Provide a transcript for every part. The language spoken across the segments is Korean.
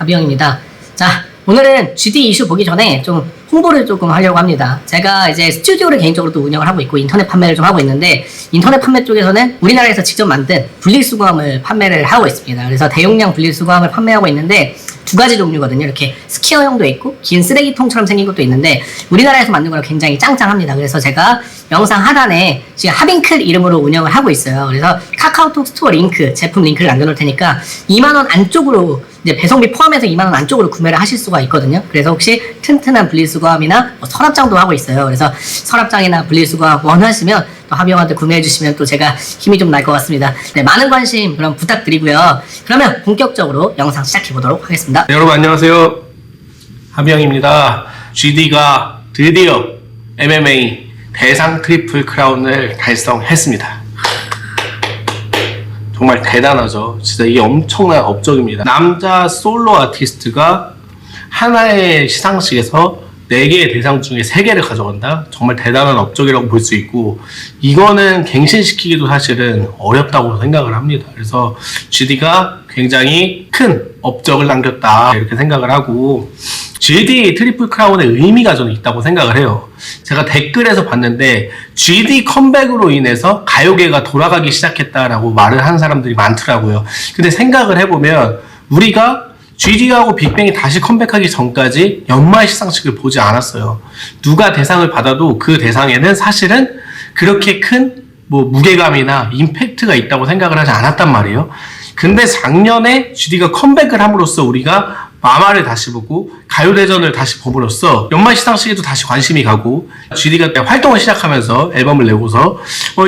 하비영입니다. 자, 오늘은 GD 이슈 보기 전에 좀 홍보를 조금 하려고 합니다. 제가 이제 스튜디오를 개인적으로 또 운영을 하고 있고 인터넷 판매를 좀 하고 있는데, 인터넷 판매 쪽에서는 우리나라에서 직접 만든 분리수거함을 판매를 하고 있습니다. 그래서 대용량 분리수거함을 판매하고 있는데 두 가지 종류거든요. 이렇게 스퀘어형도 있고 긴 쓰레기통처럼 생긴 것도 있는데, 우리나라에서 만든 거랑 굉장히 짱짱합니다. 그래서 제가 영상 하단에 지금 하빙클 이름으로 운영을 하고 있어요. 그래서 카카오톡 스토어 링크, 제품 링크를 남겨놓을 테니까 2만원 안쪽으로, 이제 배송비 포함해서 2만원 안쪽으로 구매를 하실 수가 있거든요. 그래서 혹시 튼튼한 분리수거함이나 서랍장도 하고 있어요. 그래서 서랍장이나 분리수거함 원하시면 또 하비형한테 구매해주시면 또 제가 힘이 좀 날 것 같습니다. 네, 많은 관심 그럼 부탁드리고요. 그러면 본격적으로 영상 시작해보도록 하겠습니다. 네, 여러분 안녕하세요. 하비형입니다. GD가 드디어 MMA 대상 트리플 크라운을 달성했습니다. 정말 대단하죠. 진짜 이게 엄청난 업적입니다. 남자 솔로 아티스트가 하나의 시상식에서 4개의 대상 중에 3개를 가져간다? 정말 대단한 업적이라고 볼 수 있고, 이거는 갱신시키기도 사실은 어렵다고 생각을 합니다. 그래서 GD가 굉장히 큰 업적을 남겼다 이렇게 생각을 하고, GD 트리플 크라운의 의미가 저는 있다고 생각을 해요. 제가 댓글에서 봤는데 GD 컴백으로 인해서 가요계가 돌아가기 시작했다라고 말을 하는 사람들이 많더라고요. 근데 생각을 해보면 우리가 GD하고 빅뱅이 다시 컴백하기 전까지 연말 시상식을 보지 않았어요. 누가 대상을 받아도 그 대상에는 사실은 그렇게 큰 무게감이나 임팩트가 있다고 생각을 하지 않았단 말이에요. 근데 작년에 GD가 컴백을 함으로써 우리가 마마를 다시 보고 가요대전을 다시 봄으로써 연말 시상식에도 다시 관심이 가고, GD가 활동을 시작하면서 앨범을 내고서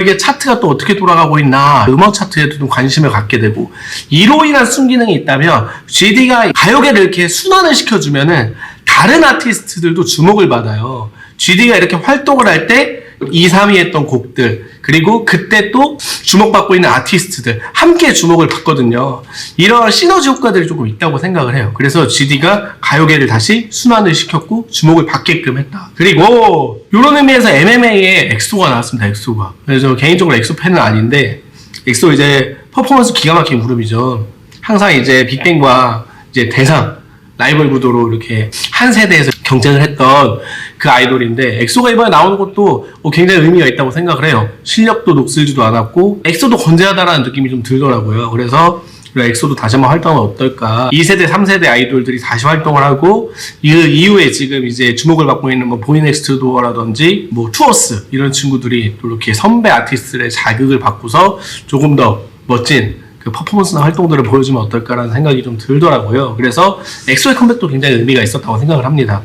이게 차트가 또 어떻게 돌아가고 있나, 음원 차트에도 좀 관심을 갖게 되고, 이로 인한 순기능이 있다면 GD가 가요계를 이렇게 순환을 시켜주면은 다른 아티스트들도 주목을 받아요. GD가 이렇게 활동을 할 때 2, 3위 했던 곡들, 그리고 그때 또 주목받고 있는 아티스트들 함께 주목을 받거든요. 이런 시너지 효과들이 조금 있다고 생각을 해요. 그래서 GD가 가요계를 다시 순환을 시켰고 주목을 받게끔 했다. 그리고 이런 의미에서 MMA에 엑소가 나왔습니다. 엑소가. 그래서 개인적으로 엑소 팬은 아닌데, 엑소 이제 퍼포먼스 기가 막힌 그룹이죠. 항상 이제 빅뱅과 이제 대상 라이벌 구도로 이렇게 한 세대에서 경쟁을 했던 그 아이돌인데, 엑소가 이번에 나오는 것도 굉장히 의미가 있다고 생각을 해요. 실력도 녹슬지도 않았고 엑소도 건재하다라는 느낌이 좀 들더라고요. 그래서 엑소도 다시 한번 활동하면 어떨까. 2세대, 3세대 아이돌들이 다시 활동을 하고, 이 이후에 지금 이제 주목을 받고 있는 보이넥스트 도어라든지 투어스 이런 친구들이 또 이렇게 선배 아티스트의 자극을 받고서 조금 더 멋진 그 퍼포먼스나 활동들을 보여주면 어떨까라는 생각이 좀 들더라고요. 그래서 엑소의 컴백도 굉장히 의미가 있었다고 생각을 합니다.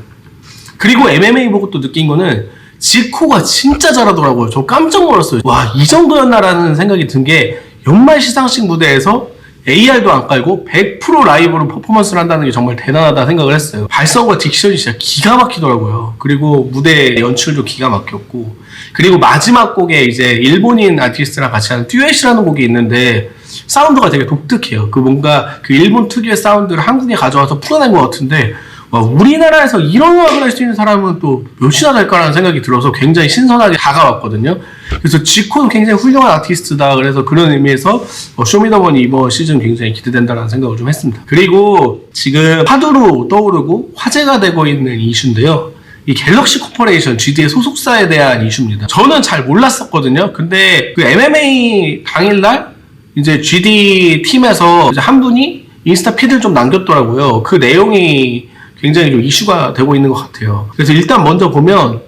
그리고 MMA 보고 또 느낀 거는 지코가 진짜 잘하더라고요. 저 깜짝 놀랐어요. 와, 이 정도였나라는 생각이 든 게, 연말 시상식 무대에서 AR도 안 깔고 100% 라이브로 퍼포먼스를 한다는 게 정말 대단하다 생각을 했어요. 발성과 딕션이 진짜 기가 막히더라고요. 그리고 무대 연출도 기가 막혔고, 그리고 마지막 곡에 이제 일본인 아티스트랑 같이 하는 듀엣이라는 곡이 있는데 사운드가 되게 독특해요. 그 뭔가 그 일본 특유의 사운드를 한국에 가져와서 풀어낸 것 같은데, 우리나라에서 이런 음악을 할 수 있는 사람은 또 몇이나 될까라는 생각이 들어서 굉장히 신선하게 다가왔거든요. 그래서 지코는 굉장히 훌륭한 아티스트다. 그래서 그런 의미에서 쇼미더머니 이번 시즌 굉장히 기대된다는 생각을 좀 했습니다. 그리고 지금 하두로 떠오르고 화제가 되고 있는 이슈인데요. 이 갤럭시 코퍼레이션 GD의 소속사에 대한 이슈입니다. 저는 잘 몰랐었거든요. 근데 그 MMA 당일날 이제 GD 팀에서 이제 한 분이 인스타 피드를 좀 남겼더라고요. 그 내용이 굉장히 좀 이슈가 되고 있는 것 같아요. 그래서 일단 먼저 보면,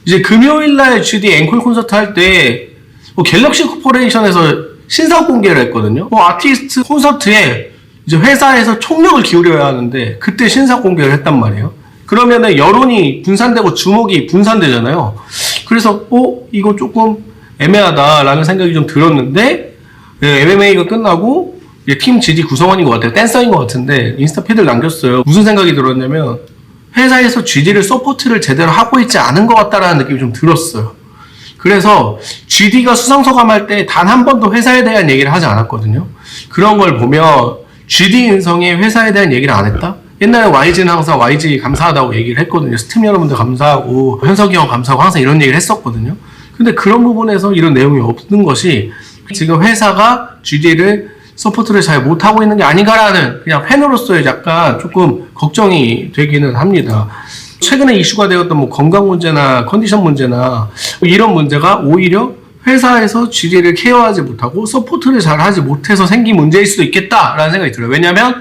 이제 금요일날 GD 앵콜 콘서트 할 때 갤럭시 코퍼레이션에서 신상 공개를 했거든요. 아티스트 콘서트에 이제 회사에서 총력을 기울여야 하는데 그때 신상 공개를 했단 말이에요. 그러면은 여론이 분산되고 주목이 분산되잖아요. 그래서 이거 조금 애매하다라는 생각이 좀 들었는데, MMA가 끝나고 팀 GD 구성원인 것 같아요. 댄서인 것 같은데 인스타 피드를 남겼어요. 무슨 생각이 들었냐면, 회사에서 GD를 서포트를 제대로 하고 있지 않은 것 같다라는 느낌이 좀 들었어요. 그래서 GD가 수상소감할 때 단 한 번도 회사에 대한 얘기를 하지 않았거든요. 그런 걸 보면 GD 인성에 회사에 대한 얘기를 안 했다? 옛날에 YG는 항상 YG 감사하다고 얘기를 했거든요. 스팀 여러분들 감사하고 현석이 형 감사하고 항상 이런 얘기를 했었거든요. 근데 그런 부분에서 이런 내용이 없는 것이, 지금 회사가 GD를 서포트를 잘 못하고 있는 게 아닌가라는 그냥 팬으로서의 약간 조금 걱정이 되기는 합니다. 최근에 이슈가 되었던 뭐 건강 문제나 컨디션 문제나 이런 문제가 오히려 회사에서 GD를 케어하지 못하고 서포트를 잘 하지 못해서 생긴 문제일 수도 있겠다라는 생각이 들어요. 왜냐하면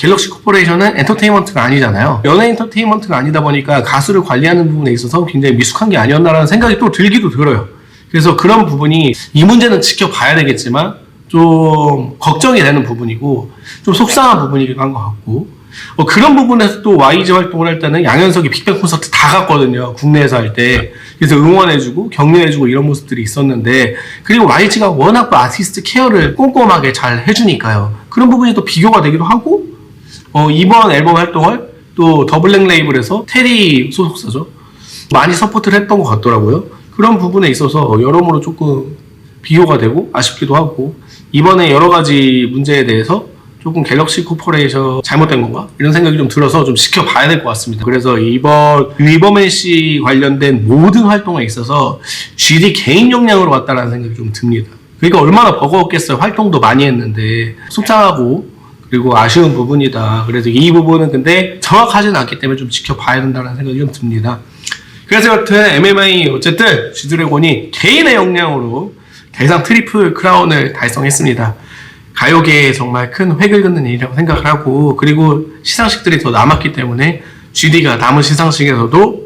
갤럭시 코퍼레이션은 엔터테인먼트가 아니잖아요. 연예 엔터테인먼트가 아니다 보니까 가수를 관리하는 부분에 있어서 굉장히 미숙한 게 아니었나라는 생각이 또 들기도 들어요. 그래서 그런 부분이 이 문제는 지켜봐야 되겠지만 좀 걱정이 되는 부분이고 좀 속상한 부분이기도 한 것 같고 그런 부분에서 또 YG 활동을 할 때는 양현석이 빅뱅 콘서트 다 갔거든요. 국내에서 할 때. 그래서 응원해주고 격려해주고 이런 모습들이 있었는데 그리고 YG가 워낙 또 아티스트 케어를 꼼꼼하게 잘 해주니까요. 그런 부분이 또 비교가 되기도 하고 이번 앨범 활동을 또 더블랙 레이블에서 테리 소속사죠. 많이 서포트를 했던 것 같더라고요. 그런 부분에 있어서 여러모로 조금 비교가 되고 아쉽기도 하고 이번에 여러 가지 문제에 대해서 조금 갤럭시 코퍼레이션 잘못된 건가? 이런 생각이 좀 들어서 좀 지켜봐야 될 것 같습니다. 그래서 이번 위버맨 씨 관련된 모든 활동에 있어서 GD 개인 역량으로 왔다라는 생각이 좀 듭니다. 그러니까 얼마나 버거웠겠어요. 활동도 많이 했는데 속상하고 그리고 아쉬운 부분이다. 그래서 이 부분은 근데 정확하지는 않기 때문에 좀 지켜봐야 된다는 생각이 좀 듭니다. 그래서 여튼 MMA 어쨌든 G드래곤이 개인의 역량으로 대상 트리플 크라운을 달성했습니다. 가요계에 정말 큰 획을 긋는 일이라고 생각을 하고 그리고 시상식들이 더 남았기 때문에 GD가 남은 시상식에서도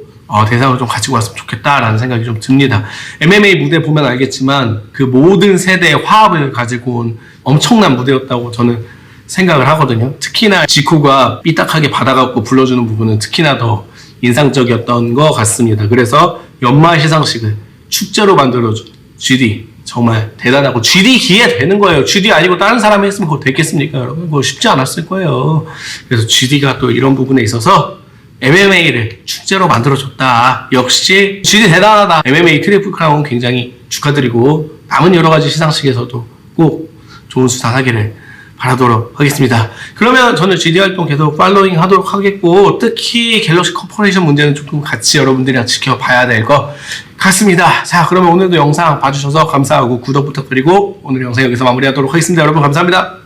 대상을 좀 가지고 왔으면 좋겠다라는 생각이 좀 듭니다. MMA 무대 보면 알겠지만 그 모든 세대의 화합을 가지고 온 엄청난 무대였다고 저는 생각을 하거든요. 특히나 지코가 삐딱하게 받아갖고 불러주는 부분은 특히나 더 인상적이었던 것 같습니다. 그래서 연말 시상식을 축제로 만들어준 GD 정말 대단하고 GD 기회 되는 거예요. GD 아니고 다른 사람이 했으면 그거 됐겠습니까 여러분? 그거 쉽지 않았을 거예요. 그래서 GD가 또 이런 부분에 있어서 MMA를 축제로 만들어줬다. 역시 GD 대단하다. MMA 트리플 크라운 굉장히 축하드리고 남은 여러 가지 시상식에서도 꼭 좋은 수상하기를 바라도록 하겠습니다. 그러면 저는 GD 활동 계속 팔로잉 하도록 하겠고 특히 갤럭시 코퍼레이션 문제는 조금 같이 여러분들이랑 지켜봐야 될 것 같습니다. 자, 그러면 오늘도 영상 봐주셔서 감사하고 구독 부탁드리고 오늘 영상 여기서 마무리하도록 하겠습니다. 여러분 감사합니다.